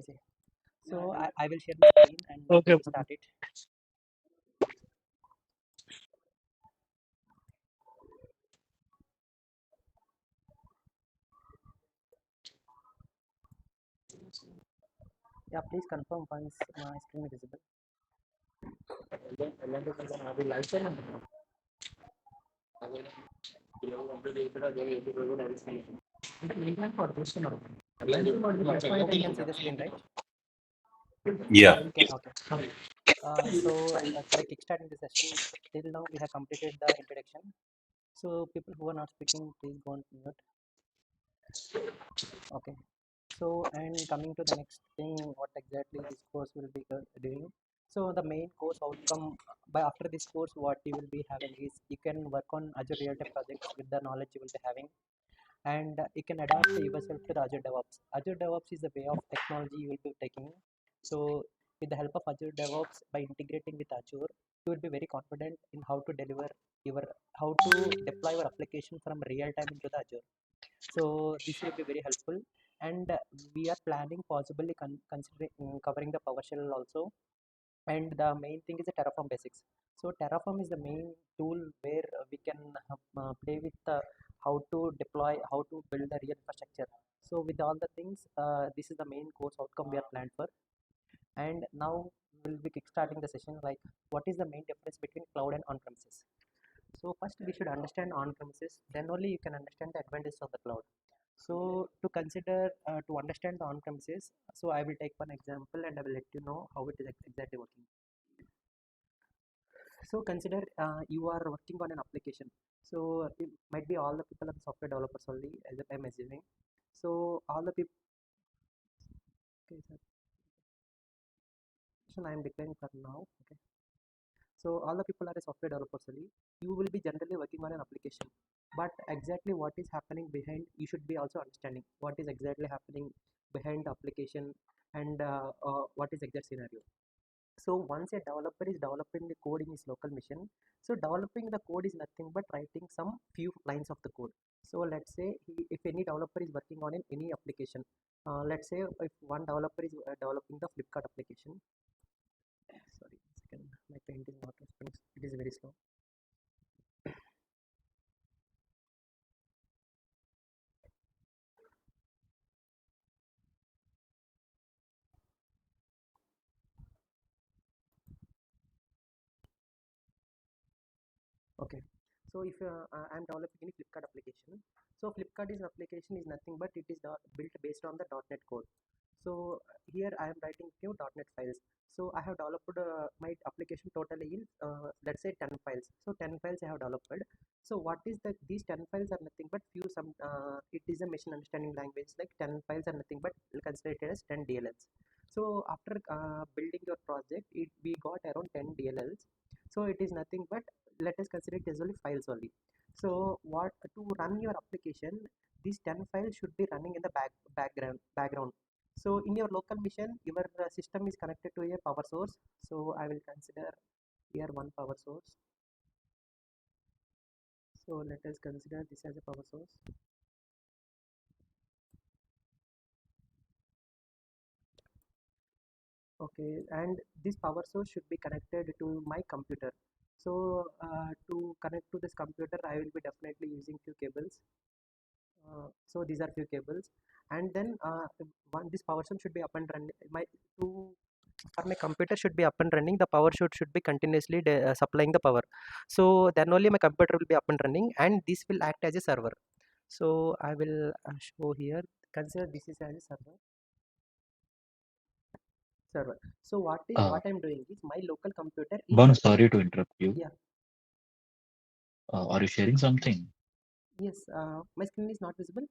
to say. So I will share my screen and Okay. we'll start it. Yeah, please confirm once my screen is visible. Okay, you can see the screen, right? Yeah. Okay. By kickstarting the session, till now we have completed the introduction. So people who are not speaking, please go on mute. Okay. So and coming to the next thing, what exactly this course will be doing. So the main course outcome by after this course, what you will be having is you can work on Azure real-time projects with the knowledge you will be having, and you can adapt yourself to the Azure DevOps. Azure DevOps is a way of technology you will be taking. So with the help of Azure DevOps, by integrating with Azure, you will be very confident in how to deliver your how to deploy your application from real time into the Azure. So this will be very helpful, and we are planning possibly considering covering the PowerShell also. And the main thing is the Terraform basics. So Terraform is the main tool where we can play with how to deploy, how to build the real infrastructure. So with all the things, this is the main course outcome we are planned for. And now we'll be kickstarting the session, like what is the main difference between cloud and on-premises. So first we should understand on-premises, then only you can understand the advantages of the cloud. So to consider, to understand the on-premises, so I will take one example and I will let you know how it is exactly working. So consider you are working on an application. So it might be all the people are the software developers only, as I'm assuming. So all the people, okay, so I am declaring for now. Okay. So all the people are a software developers only. You will be generally working on an application, but exactly what is happening behind, you should be also understanding what is exactly happening behind the application, and what is exact scenario. So once a developer is developing the code in his local machine, so developing the code is nothing but writing some few lines of the code. So let's say if any developer is working on any application, let's say if one developer is developing the Flipkart application. Sorry, one second, my paint is not responding. It is very slow. Okay. So if I'm developing any Flipkart application, so Flipkart is an application is nothing but it is built based on the .NET code. So here I am writing few .NET files. So I have developed my application totally in let's say 10 files. So 10 files I have developed. So what is that? These 10 files are nothing but few some. It is a machine understanding language. Like 10 files are nothing but we'll consider it as 10 DLLs. So after building your project, we got around 10 DLLs. So it is nothing but let us consider it as only files only. So what to run your application, these 10 files should be running in the background. So in your local machine, your system is connected to a power source. So I will consider here one power source. So let us consider this as a power source. Okay, and this power source should be connected to my computer. So to connect to this computer, I will be definitely using few cables. So these are few cables, and then one this power source should be up and running. To for my computer should be up and running. The power should be continuously supplying the power. So then only my computer will be up and running, and this will act as a server. So I will show here. Consider this is as a server. So what I'm doing is my local computer is Bon, working. sorry to interrupt you. Yeah. Are you sharing something? Yes. My screen is not visible.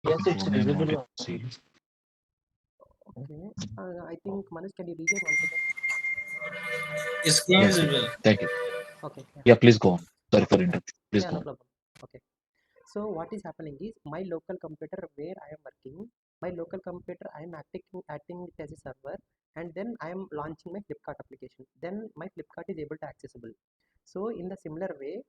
Yes, it's Whom I am not visible. able to see. Okay. I think Manoj, can you rejoin one second? Screen Yes, visible. thank you. Okay. Yeah. Yeah, please go on. Sorry Okay. for interruption. Please Yeah. go No on. problem. Okay. So what is happening is my local computer where I am working, my local computer I am acting it as a server, and then I am launching my Flipkart application. Then my Flipkart is able to accessible. So in the similar way,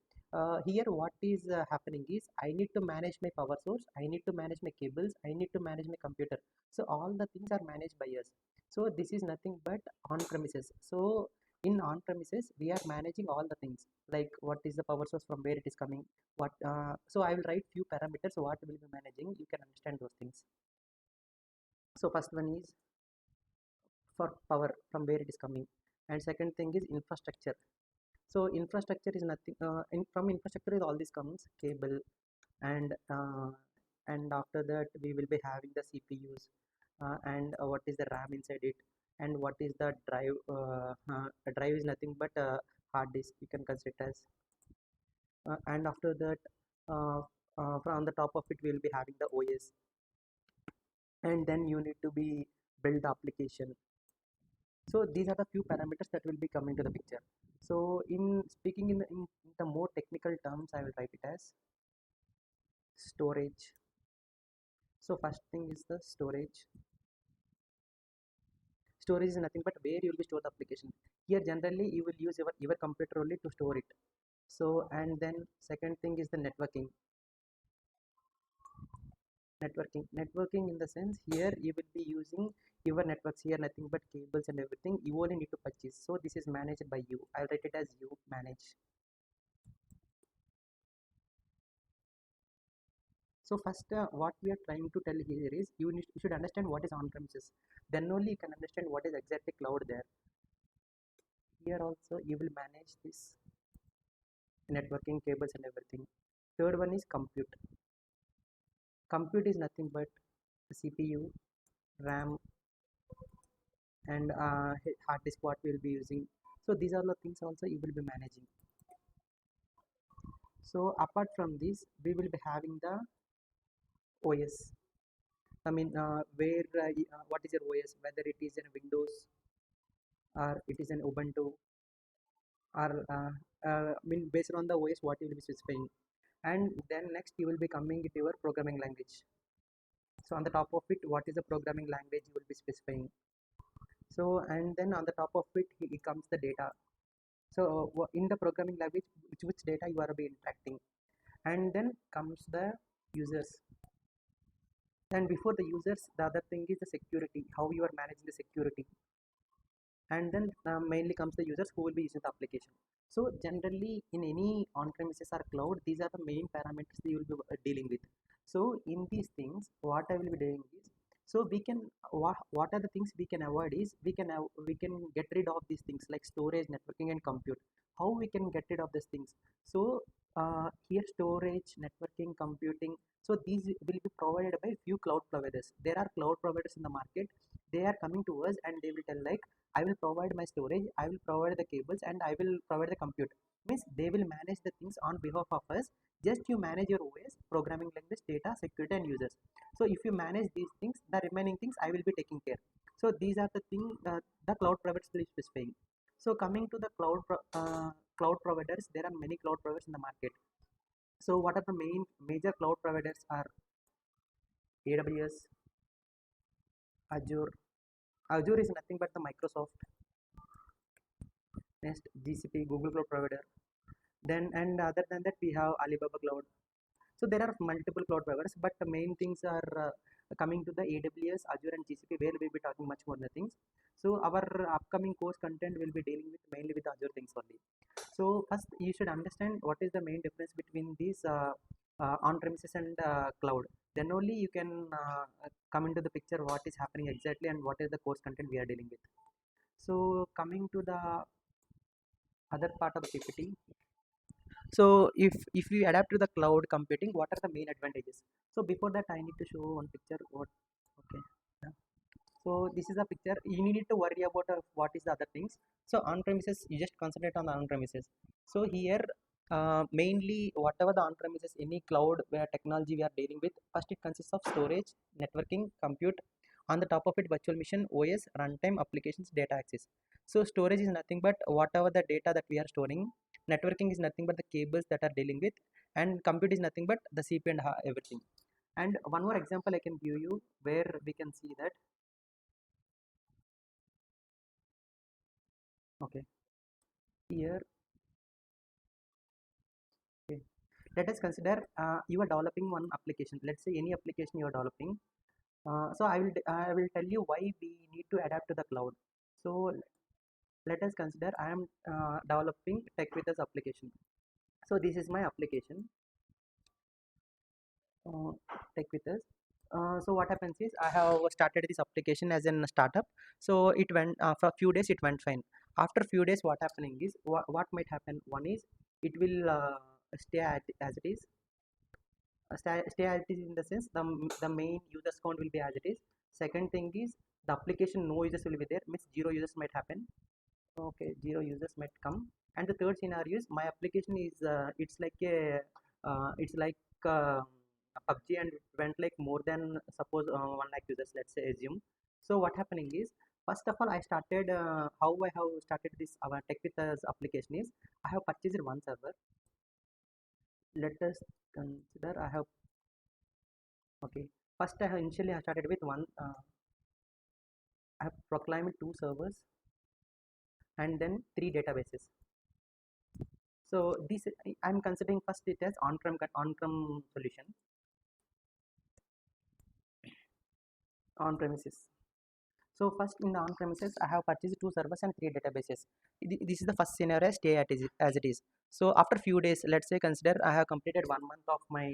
Here what is happening is I need to manage my power source, I need to manage my cables, I need to manage my computer. So all the things are managed by us. So this is nothing but on premises. So in on premises we are managing all the things, like what is the power source, from where it is coming, what so I will write few parameters what will be managing, you can understand those things. So first one is for power, from where it is coming, and second thing is infrastructure. So infrastructure is nothing from infrastructure is all this comes cable, and after that we will be having the CPUs, and what is the RAM inside it, and what is the drive. A drive is nothing but hard disk, you can consider it as, and after that uh, from the top of it we will be having the OS, and then you need to be build the application. So these are the few parameters that will be coming to the picture. So in speaking in the more technical terms, I will write it as storage. So first thing is the storage. Storage is nothing but where you will be store the application. Here generally you will use your computer only to store it. So and then second thing is the networking. Networking in the sense here you will be using your networks, here nothing but cables and everything you only need to purchase. So this is managed by you. I'll write it as you manage. So first, what we are trying to tell here is you should understand what is on-premises. Then only you can understand what is exactly cloud there. Here also you will manage this networking, cables and everything. Third one is compute. Compute is nothing but CPU, RAM, and hard disk what we will be using. So these are the things also you will be managing. So apart from this, we will be having the OS. I mean, where what is your OS? Whether it is in Windows or it is an Ubuntu, or I mean based on the OS what you will be specifying, and then next you will be coming with your programming language. So on the top of it, what is the programming language you will be specifying. So and then on the top of it comes the data. So in the programming language, which data you are be interacting, and then comes the users. And before the users, the other thing is the security, how you are managing the security, and then mainly comes the users who will be using the application. So generally in any on-premises or cloud, these are the main parameters you will be dealing with. So in these things what I will be doing is, so we can what are the things we can avoid is we can get rid of these things like storage, networking and compute. How we can get rid of these things? So here storage, networking, computing, so these will be provided by few cloud providers. There are cloud providers in the market. They are coming to us and they will tell like, I will provide my storage, I will provide the cables, and I will provide the compute. Means they will manage the things on behalf of us. Just you manage your OS, programming language, data, security, and users. So if you manage these things, the remaining things I will be taking care. So these are the things the cloud providers will be specifying. So coming to the cloud providers, there are many cloud providers in the market. So what are the major cloud providers are AWS, Azure. Azure is nothing but the Microsoft. Next GCP, Google Cloud Provider. Then and other than that we have Alibaba Cloud. So there are multiple cloud providers, but the main things are coming to the AWS, Azure and GCP, where we'll be talking much more the things. So our upcoming course content will be dealing with mainly with Azure things only. So first you should understand what is the main difference between these on-premises and cloud. Then only you can come into the picture what is happening exactly and what is the course content we are dealing with. So coming to the other part of the PPT. So if we adapt to the cloud computing, what are the main advantages? So before that I need to show one picture. What okay, yeah. So this is a picture. You need to worry about what is the other things. So on premises you just concentrate on the on premises. So here mainly whatever the on premises, any cloud where technology we are dealing with, first it consists of storage, networking, compute. On the top of it, virtual machine, OS, runtime, applications, data access. So storage is nothing but whatever the data that we are storing. Networking is nothing but the cables that are dealing with, and compute is nothing but the CPU and everything. And one more example I can give you where we can see that. Okay, here let us consider you are developing one application. Let's say any application you are developing. So I will tell you why we need to adapt to the cloud. So let us consider I am developing tech with us application. So this is my application, uh, tech with us. So what happens is I have started this application as a startup. So it went for a few days it went fine. After few days what happening is what might happen. One is it will stay as it is. Stay as it is in the sense the main users count will be as it is. Second thing is the application no users will be there, means zero users might happen. Okay, zero users might come. And the third scenario is my application is it's like uh, a PUBG and it went like more than suppose 1 lakh users, let's say, assume. So what happening is first of all I started how I have started this our tech with us application is I have purchased one server. Let us consider I have, okay, first I have initially I started with one I have proclaimed two servers and then three databases. So this I'm considering first it as on-prem solution, on premises. So first in the on premises I have purchased two servers and three databases. This is the first scenario, stay as it is. So after few days, let's say consider I have completed 1 month of my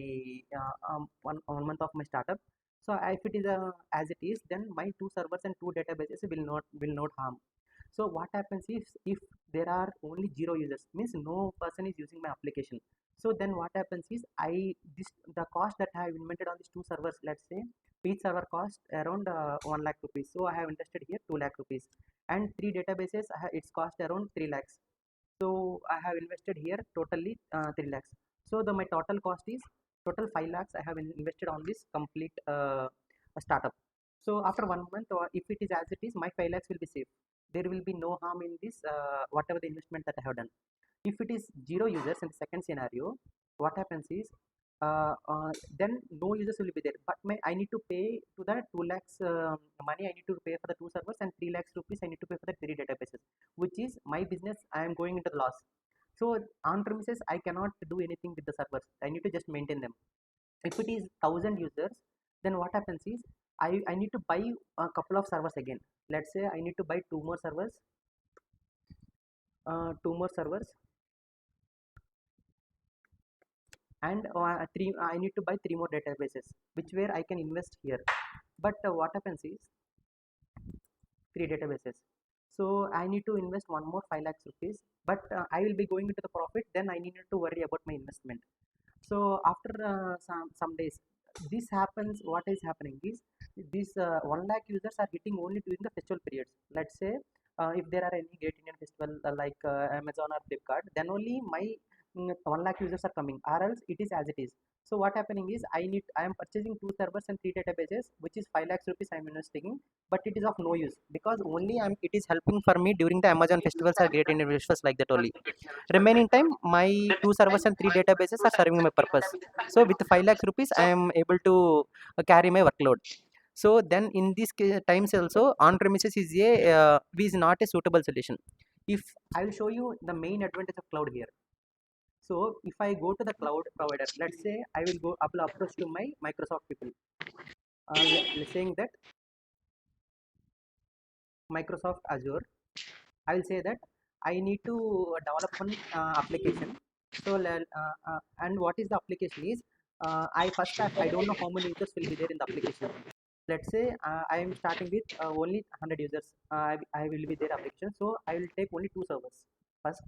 1 month of my startup. So if it is as it is, then my two servers and two databases will not harm. So what happens if there are only zero users, means no person is using my application. So then what happens is the cost that I have invented on these two servers, let's say each server cost around 1 lakh rupees. So I have invested here 2 lakh rupees, and three databases its cost around 3 lakhs. So I have invested here totally 3 lakhs. So my total cost is total 5 lakhs I have invested on this complete startup. So after 1 month, or if it is as it is, my 5 lakhs will be safe. There will be no harm in this whatever the investment that I have done. If it is zero users in the second scenario, what happens is then no users will be there, but I need to pay to the 2 lakhs money. I need to pay for the two servers, and 3 lakhs rupees I need to pay for the three databases, which is my business. I am going into the loss. So on premises I cannot do anything with the servers. I need to just maintain them. If it is 1,000 users, then what happens is I need to buy a couple of servers again. Let's say I need to buy two more servers, and three I need to buy three more databases, which where I can invest here. But what happens is three databases, so I need to invest one more 5 lakhs rupees, but I will be going into the profit. Then I need to worry about my investment. So after some days this happens. What is happening is these 1 lakh users are hitting only during the festival periods. Let's say if there are any great Indian festival like Amazon or Flipkart, then only my 1 lakh users are coming, or else it is as it is. So what happening is I am purchasing two servers and three databases, which is 5 lakhs rupees I am investing, but it is of no use because only it is helping for me during the Amazon festivals or great Indian festivals, like that only. Remaining time my two servers and three databases are serving my purpose. So with 5 lakhs rupees I am able to carry my workload. So then in these times also on premises is not a suitable solution. If I will show you the main advantage of cloud here. So if I go to the cloud provider, let's say I will go approach to my Microsoft people, saying that Microsoft Azure, I will say that I need to develop one application. So and what is the application is I don't know how many users will be there in the application. Let's say I am starting with only 100 users. I will be there application. So I will take only two servers. First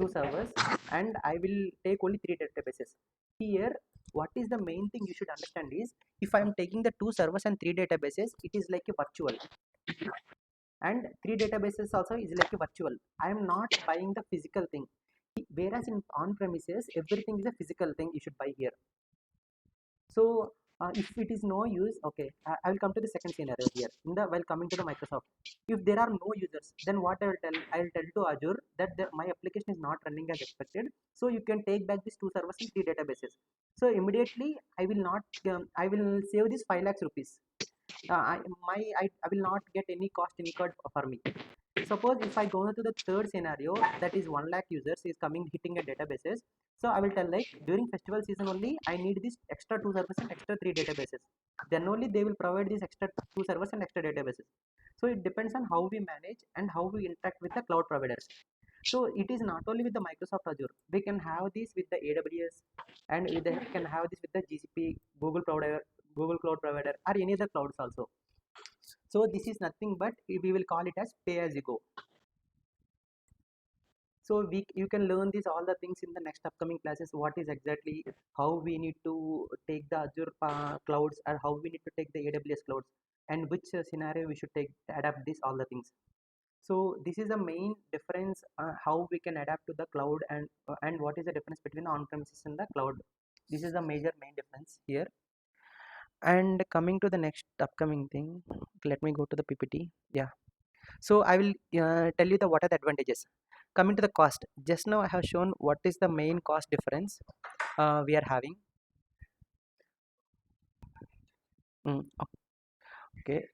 two servers, and I will take only three databases. Here, what is the main thing you should understand is if I am taking the two servers and three databases, it is like a virtual, and three databases also is like a virtual. I am not buying the physical thing, whereas in on premises everything is a physical thing you should buy here. So if it is no use, okay, I will come to the second scenario here. While coming to the Microsoft, if there are no users, then what I will tell to Azure that my application is not running as expected, so you can take back these two servers and three databases. So immediately I will not I will save this 5 lakhs rupees. I will not get any cost incurred for me. suppose if I go to the third scenario, that is 1 lakh users is coming hitting a databases. So I will tell like during festival season only I need this extra 2 servers and extra 3 databases. Then only they will provide these extra 2 servers and extra databases. So it depends on how we manage and how we interact with the cloud providers. So it is not only with the Microsoft Azure. We can have this with the AWS, and we can have this with the GCP, Google Cloud Provider, or any other clouds also. So this is nothing but we will call it as pay as you go. So you can learn this all the things in the next upcoming classes. What is exactly how we need to take the Azure clouds, or how we need to take the AWS clouds, and which scenario we should take to adapt this all the things. So this is the main difference, how we can adapt to the cloud, and what is the difference between the on-premises and the cloud. This is the major main difference here. And coming to the next upcoming thing, let me go to the PPT. Yeah. So I will tell you the what are the advantages. Coming to the cost, just now I have shown what is the main cost difference we are having. Okay.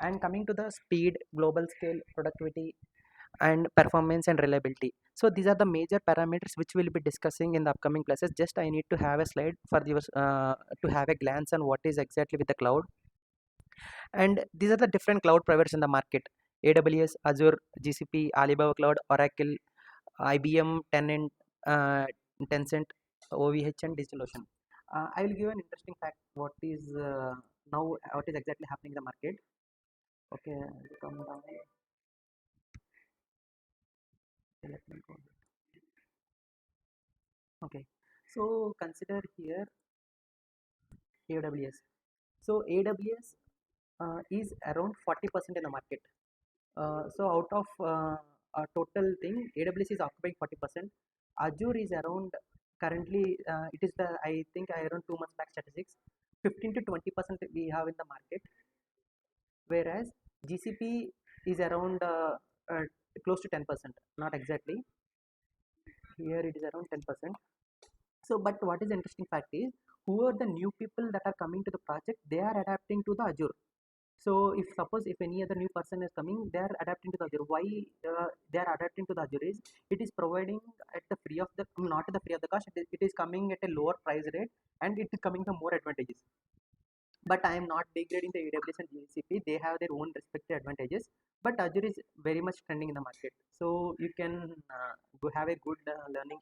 And coming to the speed, global scale, productivity, and performance and reliability. So these are the major parameters which we'll be discussing in the upcoming classes. Just I need to have a slide for yours to have a glance on what is exactly with the cloud. And these are the different cloud providers in the market: AWS, Azure, GCP, Alibaba Cloud, Oracle, IBM, Tencent, OVH, and DigitalOcean. I will give an interesting fact. What is now? What is exactly happening in the market? Okay, come down. Let me go. Okay, so consider here AWS. So AWS is around 40% in the market. So out of a total thing, AWS is occupying 40%. Azure is around currently it is the I think around 2 months back statistics, 15 to 20% we have in the market, whereas GCP is around uh, close to 10%, not exactly. Here it is around 10%. So, but what is the interesting fact is, who are the new people that are coming to the project? They are adapting to the Azure. So, if suppose if any other new person is coming, they are adapting to the Azure. Why they are adapting to the Azure is it is providing at the free of the not at the free of the cost. It is coming at a lower price rate, and it is coming the more advantages. But I am not degrading the AWS and GCP. They have their own respective advantages. But Azure is very much trending in the market. So you can go have a good learning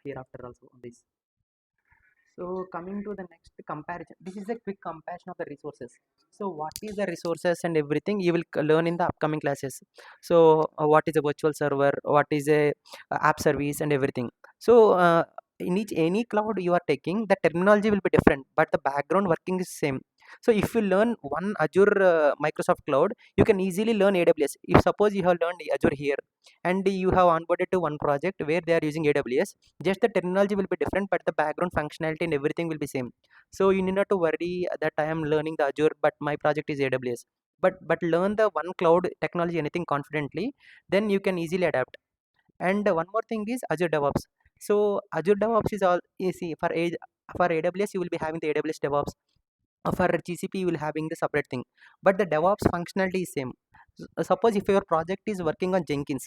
hereafter also on this. So coming to the next comparison, this is a quick comparison of the resources. So what is the resources and everything you will learn in the upcoming classes. So what is a virtual server, what is a app service and everything. So in each any cloud you are taking, the terminology will be different, but the background working is same. So if you learn one Azure Microsoft cloud, you can easily learn AWS. If suppose you have learned Azure here and you have onboarded to one project where they are using AWS, just the terminology will be different, but the background functionality and everything will be same. So you need not to worry that I am learning the Azure but my project is AWS. But learn the one cloud technology anything confidently, then you can easily adapt. And one more thing is Azure DevOps. So Azure DevOps is all you see for AWS you will be having the AWS DevOps. For GCP you will having the separate thing, but the DevOps functionality is same. Suppose if your project is working on Jenkins,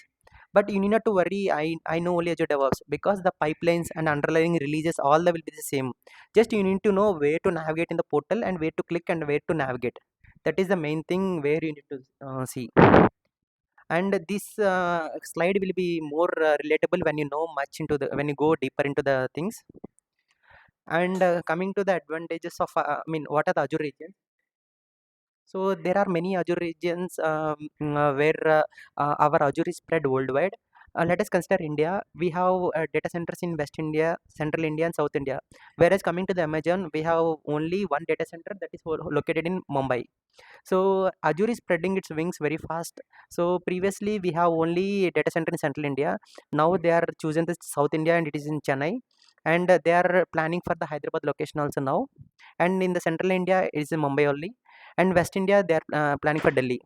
but you need not to worry, I know only Azure DevOps, because the pipelines and underlying releases all the will be the same. Just you need to know where to navigate in the portal and where to click and where to navigate. That is the main thing where you need to see. And this slide will be more relatable when you know much into the when you go deeper into the things. And coming to the advantages of what are the Azure regions. So there are many Azure regions where our Azure is spread worldwide. Let us consider India. We have data centers in West India, Central India, and South India. Whereas coming to the Amazon, we have only one data center that is located in Mumbai. So Azure is spreading its wings very fast. So previously we have only data center in Central India. Now they are choosing the South India and it is in Chennai. And they are planning for the Hyderabad location also now. And in the Central India it is in Mumbai only. And West India they are planning for Delhi.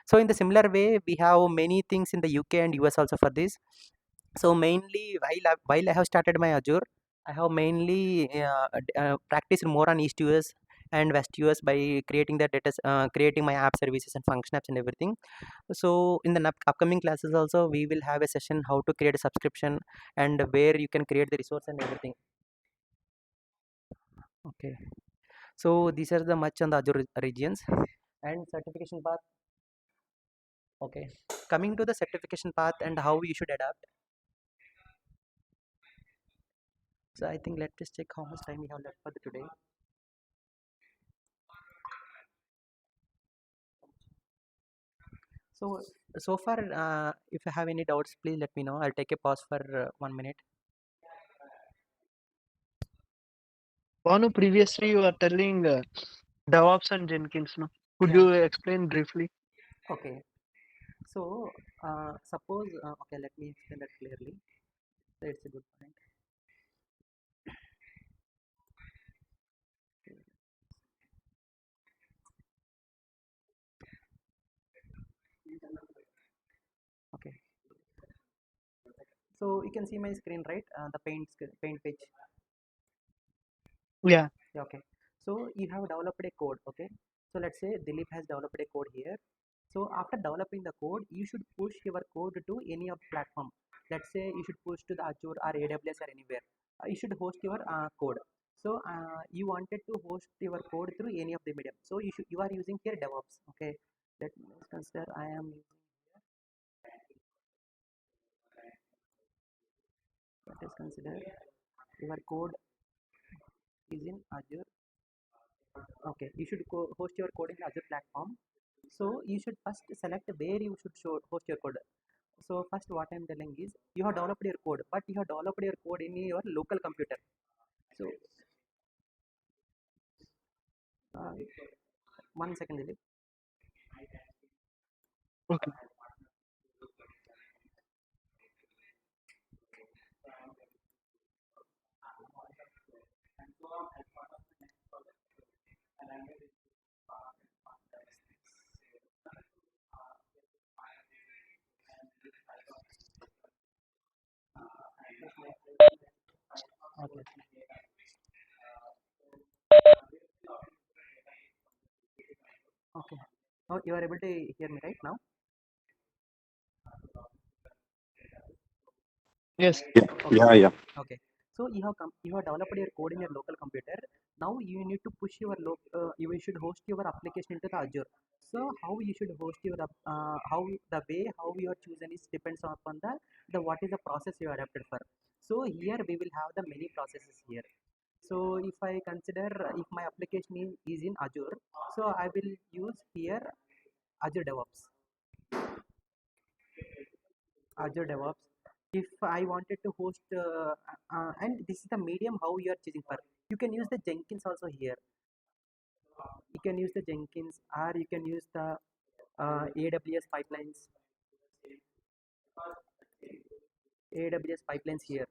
So in the similar way, we have many things in the UK and US also for this. So mainly while I have started my Azure, I have mainly practiced more on East US, and West US by creating the data, creating my app services and function apps and everything. So in the upcoming classes also we will have a session how to create a subscription and where you can create the resource and everything. Okay, so these are the much on the Azure regions and certification path. Okay, coming to the certification path and how you should adapt. So I think let's just check how much time we have left for the today. So so far, if you have any doubts, please let me know. I'll take a pause for 1 minute. Banu, previously you were telling DevOps and Jenkins. No? Could Yeah. you explain briefly? Okay. So suppose okay, let me explain that clearly. So it's a good point. Okay. So you can see my screen, right? The paint page. Yeah. Yeah, okay. So you have developed a code. Okay. So let's say Dilip has developed a code here. So after developing the code, you should push your code to any of platform. Let's say you should push to the Azure or AWS or anywhere. You should host your code. So you wanted to host your code through any of the medium. So you are using here DevOps. Okay. Let me consider I am using let us consider your code is in Azure. Okay, you should host your code in Azure platform. So you should first select where you should host your code. So first what I'm telling is you have developed your code, but you have developed your code in your local computer. So 1 second, Dilip. Okay. Okay. Okay. Oh, you are able to hear me right now? Yes. Okay. Yeah. Okay. So you have developed your code in your local computer. Now you need to push your you should host your application into the Azure. So how you should host your how the way how you are chosen is depends upon the what is the process you are adapted for. So here we will have the many processes here. So if I consider if my application is in Azure, so I will use here Azure DevOps. Azure DevOps. If I wanted to host, and this is the medium how you are choosing for. You can use the Jenkins also here. You can use the Jenkins, or you can use the AWS pipelines. AWS pipelines here.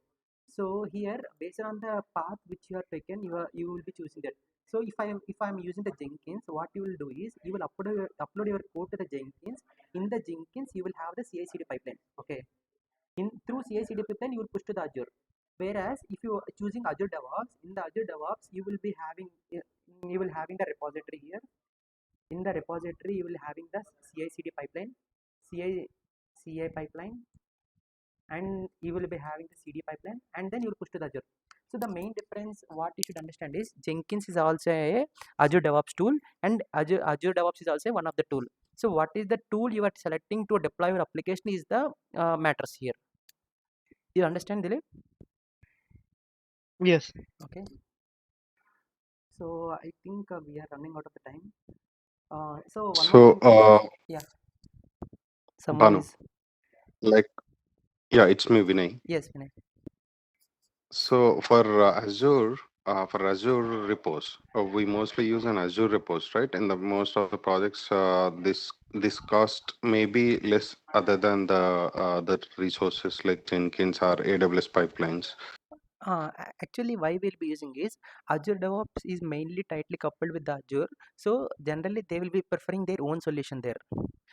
So here, based on the path which you have taken, you will be choosing that. So if I am using the Jenkins, what you will do is you will upload your code to the Jenkins. In the Jenkins, you will have the CI/CD pipeline. Okay. In through CI/CD pipeline, you will push to the Azure. Whereas if you are choosing Azure DevOps, in the Azure DevOps, you will having the repository here. In the repository, you will having the CI/CD pipeline, CI pipeline, and you will be having the CD pipeline, and then you will push to the Azure. So the main difference, what you should understand is Jenkins is also a Azure DevOps tool, and Azure DevOps is also one of the tool. So what is the tool you are selecting to deploy your application is the matters here. You understand, Dilip? Yes. Okay. So I think we are running out of the time. So one more So, thing. Yeah. Someone Banu, is. like, yeah, it's me, Vinay. Yes, Vinay. So for Azure repos, we mostly use an Azure repos, right? In the most of the projects, this cost may be less other than the resources like Jenkins or AWS pipelines. Actually, why we'll be using is Azure DevOps is mainly tightly coupled with the Azure. So generally, they will be preferring their own solution there.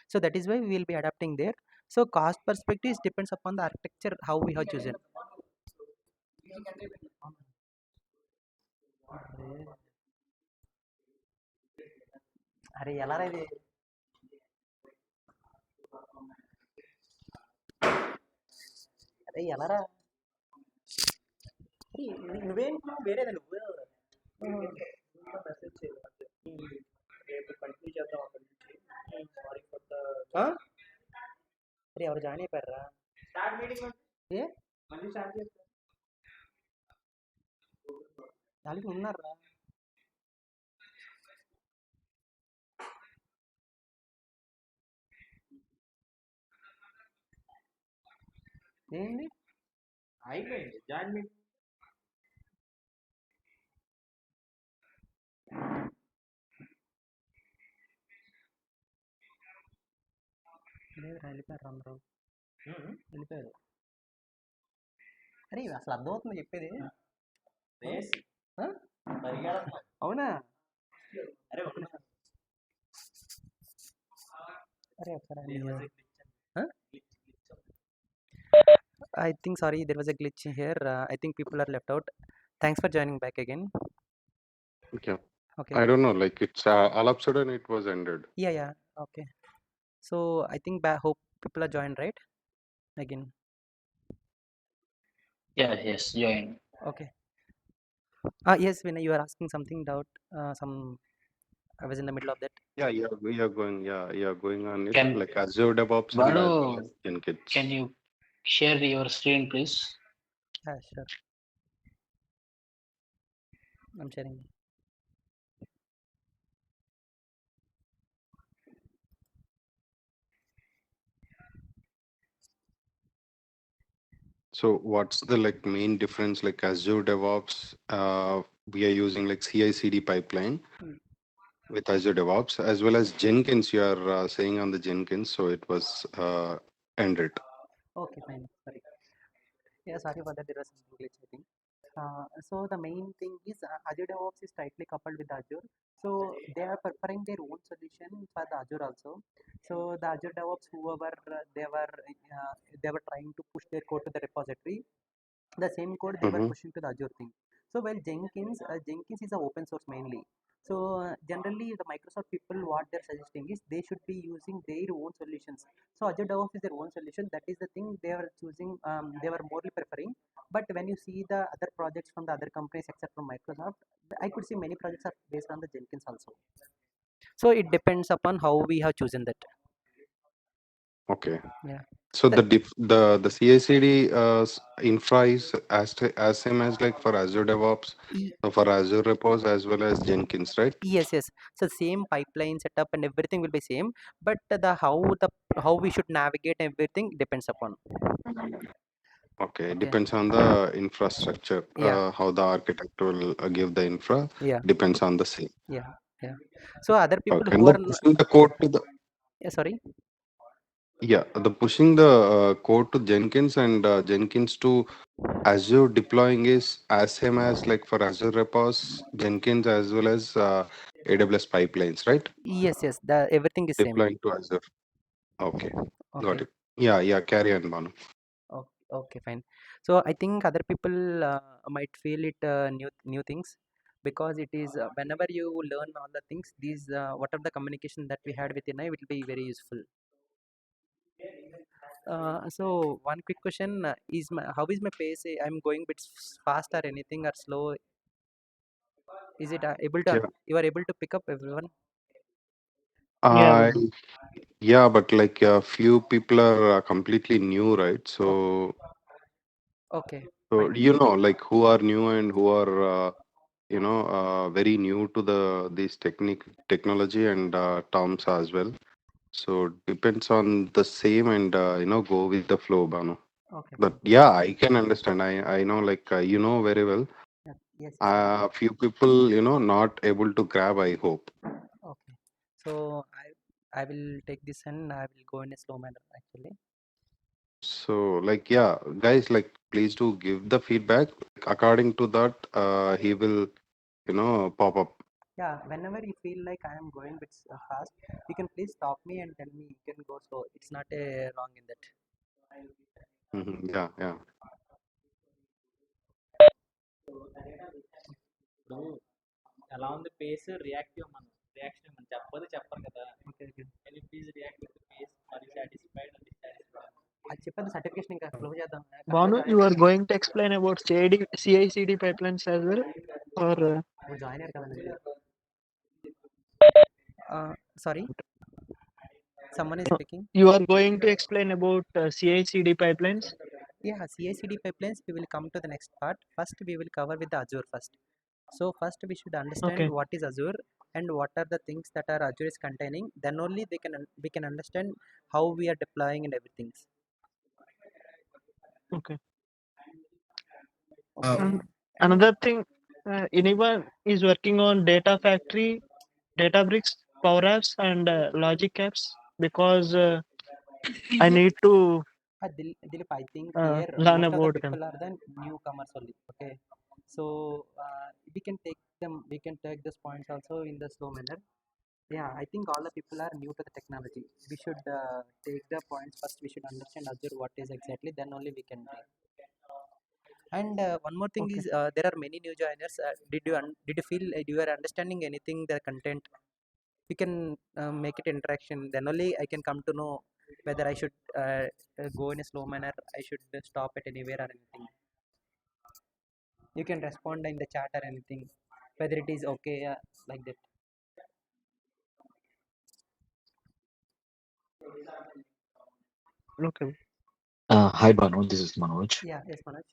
So that is why we will be adapting there. So cost perspectives depends upon the architecture how we have chosen. అరే ఎలా రా ఇది అరే ఎలా రా నువ్వేం వేరేదా నువ్వు message రేపు కంటిన్యూ చేద్దాం అక్కడి నుంచి సారీ ఫర్ ద అరే ఎవరు జాయిన్ అయిపోయారా స్టార్ట్ మీటింగ్ ఏ మళ్ళీ స్టార్ట్ చేస్తా వాళ్ళకి ఉన్నారా ఏంది అయిపోయింది జాయిన్ మీటింగ్ లేదు వెళ్ళిపోయారు అందరూ వెళ్ళిపోయారు అరే అసలు అర్థమవుతుంది చెప్పేది అవునా అరే అరే ఒకసారి I think sorry there was a glitch here. I think people are left out. Thanks for joining back again. Okay. Okay. I don't know, like it's all of a sudden it was ended. Yeah. Okay. So I think hope people are joined right again. Yeah, yes, join. Okay. Yes, when you are asking something doubt, some I was in the middle of that. Yeah, you're going on it Can like Azure DevOps and Banu, as well as Jenkins. can you share your screen, please? Yeah, sure. I'm sharing. So what's the like main difference like Azure DevOps? We are using like CI/CD pipeline with Azure DevOps as well as Jenkins. You are saying on the Jenkins, so it was ended. Okay, fine. Sorry. Yeah, sorry for that. There was some glitch, I think. So the main thing is Azure DevOps is tightly coupled with Azure. So they are preparing their own solution for the Azure also. So the Azure DevOps, whoever they were trying to push their code to the repository, the same code they were pushing to the Azure thing. So while Jenkins is a open source mainly. So generally the Microsoft people what they're suggesting is they should be using their own solutions. So Azure DevOps is their own solution. That is the thing they were choosing. They were morely preferring. But when you see the other projects from the other companies except from Microsoft, I could see many projects are based on the Jenkins also. So it depends upon how we have chosen that. Okay. Yeah. So the CI/CD infra is as same as like for Azure DevOps, so for Azure Repos as well as Jenkins, right? Yes. So same pipeline setup and everything will be same, but the how we should navigate everything depends upon. Okay, Okay. depends on the infrastructure. Yeah. How the architect will give the infra Yeah. depends on the same. Yeah. So other people Okay, who and the are pushing the code to the sorry. the pushing the code to Jenkins and Jenkins to Azure deploying is as same as like for Azure Repos, Jenkins as well as AWS pipelines, right? Yes. The everything is same. Deploying to Azure. Okay, got Okay. it. Yeah. Carry on, Banu. Okay, fine. So I think other people might feel it new things because it is whenever you learn all the things, these whatever the communication that we had within I will be very useful. So one quick question is how is my pace? I'm going bit fast or anything or slow? Is it able to Yeah. you are able to pick up everyone? Yeah, Uh, yeah, but like a few people are completely new, right? So, Okay, so fine. like who are new and who are very new to this technology and terms as well. So depends on the same and go with the flow, Banu. Okay, But fine. yeah, I can understand. I know like you know very well. Yeah, yes. Few people not able to grab. I hope. Okay. So I will take this and I will go in a slow manner actually. So like yeah, guys, like please do give the feedback. According to that, he will pop up. Yeah, whenever you feel like I am going bit fast, you can please stop me and tell me you can go slow. It's not a wrong in that. Yeah. ఇప్పుడు ఎలా ఉంది face reactive మనం reaction మనం చెప్పదు చెప్పరు కదా. Okay okay can you please react with face are you satisfied or dissatisfied? అది చెప్పేది సర్టిఫికేషన్ ఇంకా ఫ్లో చేద్దాం Banu, you are going to explain about CI/CD pipelines as well, or join అయ్యారు కదండి sorry someone is speaking. you are going to explain about CI/CD pipelines? Yeah, CI/CD pipelines we will come to the next part. First we will cover with the Azure first. So first we should understand Okay. what is Azure and what are the things that are Azure is containing. Then only we can understand how we are deploying and everything. Okay. Okay. And another thing, anyone is working on Data Factory, Databricks, Power Apps, and Logic Apps, because I need to Dilip, I think here learn most of the about them. people are the newcomers only. Okay, so we can take them. We can take these points also in the slow manner. Yeah, I think all the people are new to the technology. We should take the points first. We should understand Azure what is exactly. Then only we can take. And one more thing Okay. is there are many new joiners. Did you feel you are understanding anything the content? We can make it interaction. Then only I can come to know whether I should go in a slow manner. I should stop at anywhere or anything. You can respond in the chat or anything, whether it is okay like that. Okay. Hi Banu, this is Manoj. Yeah, yes, Manoj.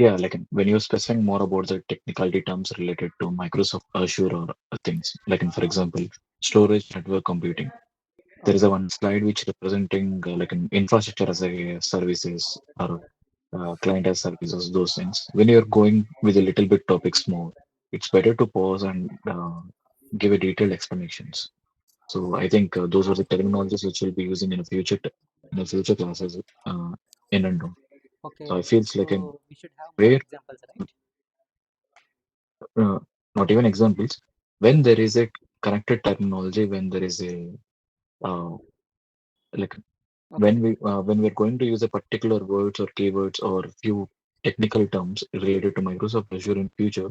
Yeah, like when you're specifying more about the technicality terms related to Microsoft Azure or things, like for example, storage, network computing. There is a one slide which representing like an infrastructure as a services or client as services, those things. When you're going with a little bit topics more, it's better to pause and give a detailed explanations. So I think those are the terminologies which we'll be using in a in a future classes in and out. Okay, So I feels like an so we should have more where examples, right? not even examples, when there is a connected terminology, when there is a uh, like Okay. when we're going to use a particular words or keywords or few technical terms related to Microsoft Azure in future,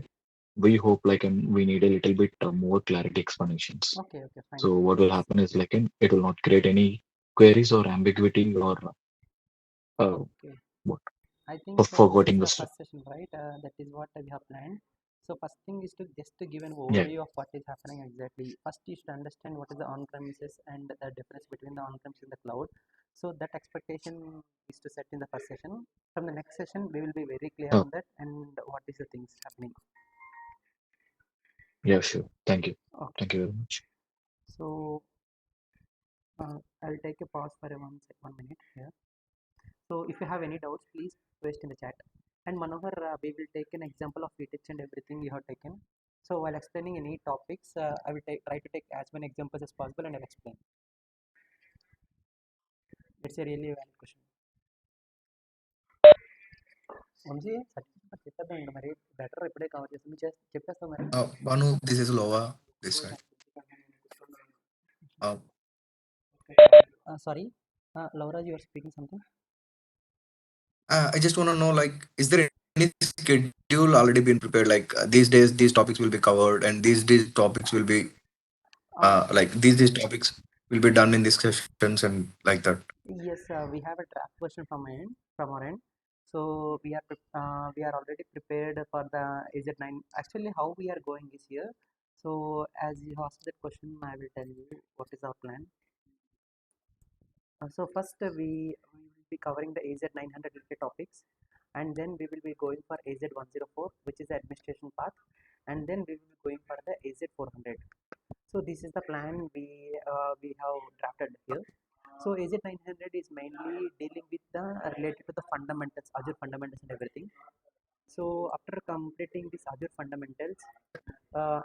we hope like we need a little bit more clarity explanations. Okay, fine. So what will happen is like it will not create any queries or ambiguity or Okay. what I think for this is forgetting the the stuff. first session, right? That is what we have planned. So first thing is to just to give an Yeah. overview of what is happening exactly. First, you should understand what is the on-premises and the difference between the on-premise and the cloud. So that expectation is to set in the first session. From the next session, we will be very clear Oh. on that and what is the things happening. Yeah, sure. Thank you. Okay. Thank you very much. So I'll take a pause for 1 minute here. So if you have any doubts, please post in the chat. And Manohar, we will take an example of VTech and everything you have taken. So while explaining any topics, I will try to take as many examples as possible and I'll explain. It's a really valid question. Vamsi certificate చెప్పేద్దాం మరి better ఇప్పుడే cover చేసి చెప్పేస్తాం మరి Banu, this is Lova. This side. Sorry Laura, you are speaking something. I just want to know, like, is there any schedule already been prepared? Like these days, these topics will be covered, and these topics will be like these topics will be done in these sessions and like that. Yes, we have a draft version from our end. So we are already prepared for the AZ9. Actually, how we are going is here. So as you asked that question, I will tell you what is our plan. So first we will be covering the AZ900 related topics, and then we will be going for AZ104, which is the administration path, and then we will be going for the AZ400. So this is the plan we have drafted here. So AZ900 is mainly dealing with the related to the fundamentals, Azure fundamentals and everything. So after completing this Azure fundamentals,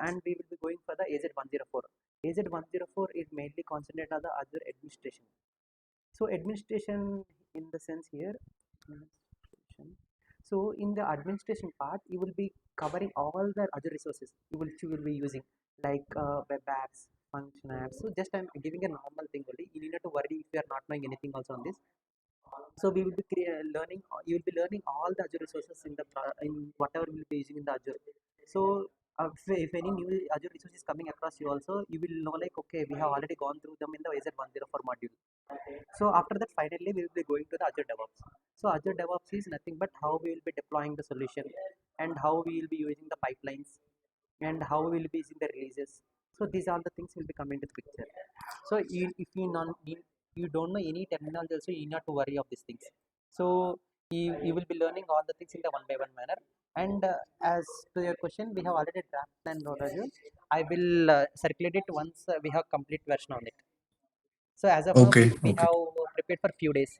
and we will be going for the AZ104. AZ104 is mainly concentrated on the Azure administration. So administration in the sense here. So in the administration part, you will be covering all the Azure resources you will be using, like web apps, function apps. So just I'm giving a normal thing only. You need not to worry if you are not knowing anything also on this. So we will be learning. You will be learning all the Azure resources in whatever we will be using in the Azure. So if any new Azure resource is coming across you also, you will know like, okay, we have already gone through them in the Azure 104 module. So after that, finally, we will be going to the Azure DevOps. So Azure DevOps is nothing but how we will be deploying the solution and how we will be using the pipelines and how we will be using the releases. So these are the things will be coming into the picture. So if you don't know any terminology also, you need not to worry of these things. So you will be learning all the things in the one by one manner. And as to your question, we have already draft plan Azure. I will circulate it once we have complete version on it. So as of now, Okay, we okay. have prepared for few days.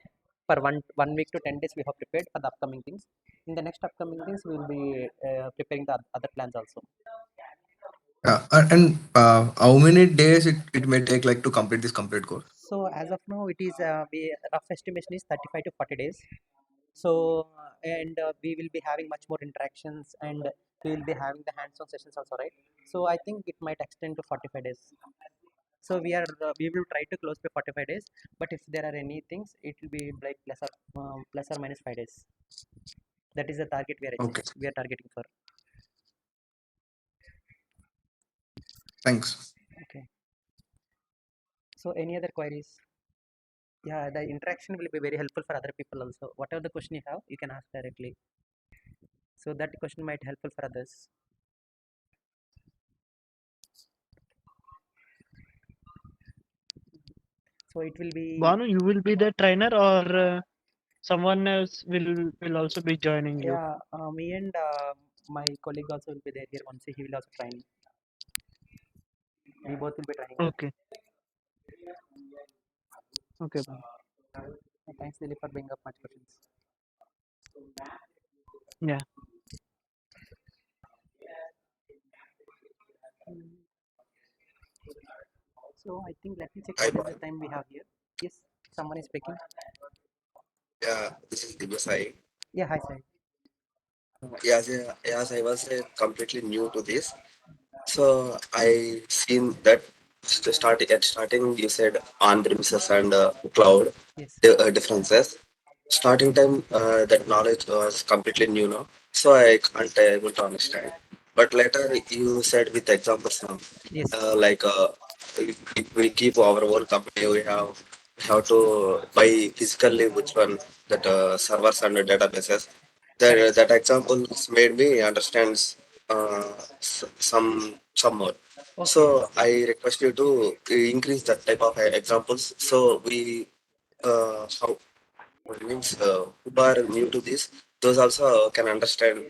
For one week to 10 days, we have prepared for the upcoming things. In the next upcoming things, we will be preparing the other plans also. And how many days it may take like to complete this complete course? So as of now, it is rough estimation is 35 to 40 days. So and we will be having much more interactions and we will be having the hands-on sessions also, right? So I think it might extend to 45 days. So we will try to close by 45 days, but if there are any things, it will be like plus or minus 5 days. That is the target Okay, we are targeting for. thanks. Okay. So any other queries? Yeah, the interaction will be very helpful for other people also. Whatever the question you have, you can ask directly. So that question might helpful for others. So it will be, Banu, you will be the trainer, or someone else will also be joining you? yeah, me and my colleague also will be there here once. He will also train. We both will be training. Okay. Okay, Banu. Thanks, Dilip, for bringing up much questions. Yeah. So I think let me check Hi, what is the Bharat. time we have here. Yes, someone is speaking. Yeah, this is Divya. Yeah, hi, sir. As I was completely new to this, so I seen that starting you said on premises and cloud Yes, differences. Starting time that knowledge was completely new now, so I can't able to understand. But later you said with examples now, yes, like we keep our own company, we have to buy physically which one that servers and databases. correct. That examples made me understand some more. Okay, So I request you to increase that type of examples. So we how it means who are new to this, those also can understand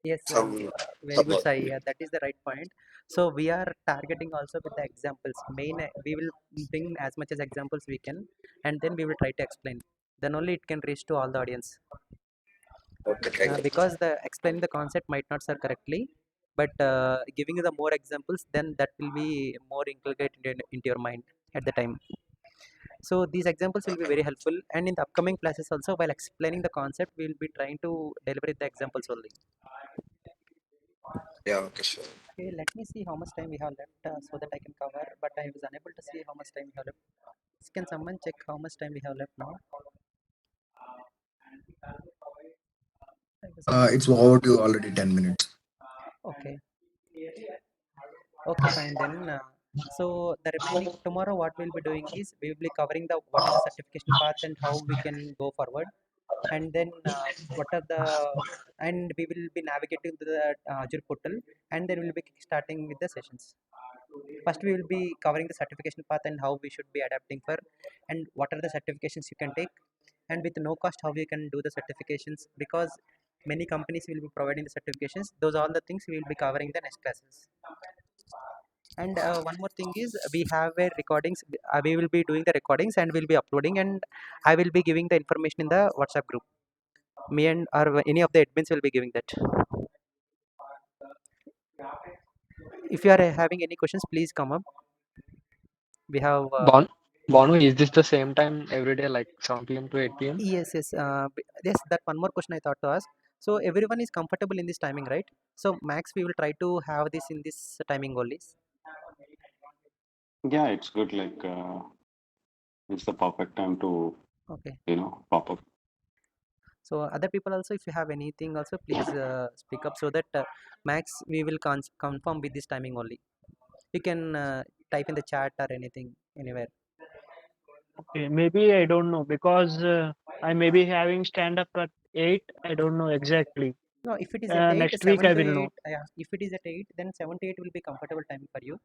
yes, very some good, more. Sai. Yeah, that is the right point. So we are targeting also with the examples. We will bring as much as examples we can, and then we will try to explain. Then only it can reach to all the audience. Okay, thank you. Because the explaining the concept might not serve correctly, but giving you the more examples, then that will be more inculcated into your mind at the time. So these examples will be very helpful, and in the upcoming classes also, while explaining the concept, we will be trying to deliver the examples only. Yeah, okay, sure. Okay, let me see how much time we have left so that I can cover, but I was unable to see how much time we have left. Can someone check how much time we have left now? I was unable It's to. over to already 10 minutes. Okay, okay, fine then. So the remaining tomorrow, what we'll be doing is we will be covering the what are the certification path and how we can go forward, and then what are the and we will be navigating to the Azure portal, and then we'll be starting with the sessions. First, we will be covering the certification path and how we should be adapting for, and what are the certifications you can take, and with no cost how we can do the certifications because many companies will be providing the certifications. Those are all the things we will be covering the next classes. And one more thing is we have a recordings. We will be doing the recordings and we'll be uploading, and I will be giving the information in the WhatsApp group. Me and or any of the admins will be giving that. If you are having any questions, please come up. We have Bonu, is this the same time every day, like 7 p.m. to 8 p.m.? yes. That one more question I thought to ask. So everyone is comfortable in this timing, right? So max we will try to have this in this timing only. Yeah, it's good. Like it's the perfect time to Okay. pop up. So other people also, if you have anything also, please speak up so that max we will confirm with this timing only. You can type in the chat or anything anywhere. Okay, maybe I don't know because I may be having stand up at 8. I don't know exactly. No, if it is at 8, Next week 7 I to will 8, know. yeah, if it is at 8, then 7 to 8 will be comfortable time for you.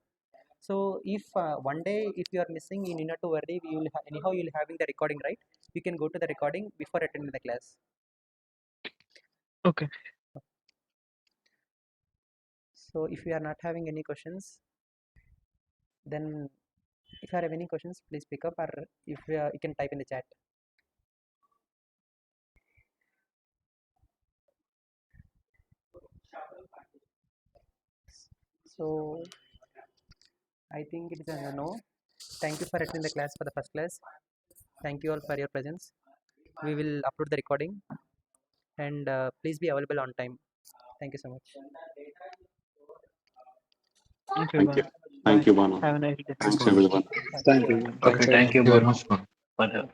So if one day if you are missing, you need not to worry. We will anyhow you will having the recording, right? You can go to the recording before attending the class. Okay. So if you are not having any questions, then if you have any questions, please pick up, or if you can type in the chat. So I think it is a no. Thank you for attending the class for the first class. Thank you all for your presence. We will upload the recording, and please be available on time. Thank you so much. Thank you. Thank you. Bye. Thank Bye. you, Banu. Have a nice day. Thanks, Thanks, Banu. everyone. Bye. Thank you. Okay, Thanks thank everyone. you, Thank you very Banu, much, man. for the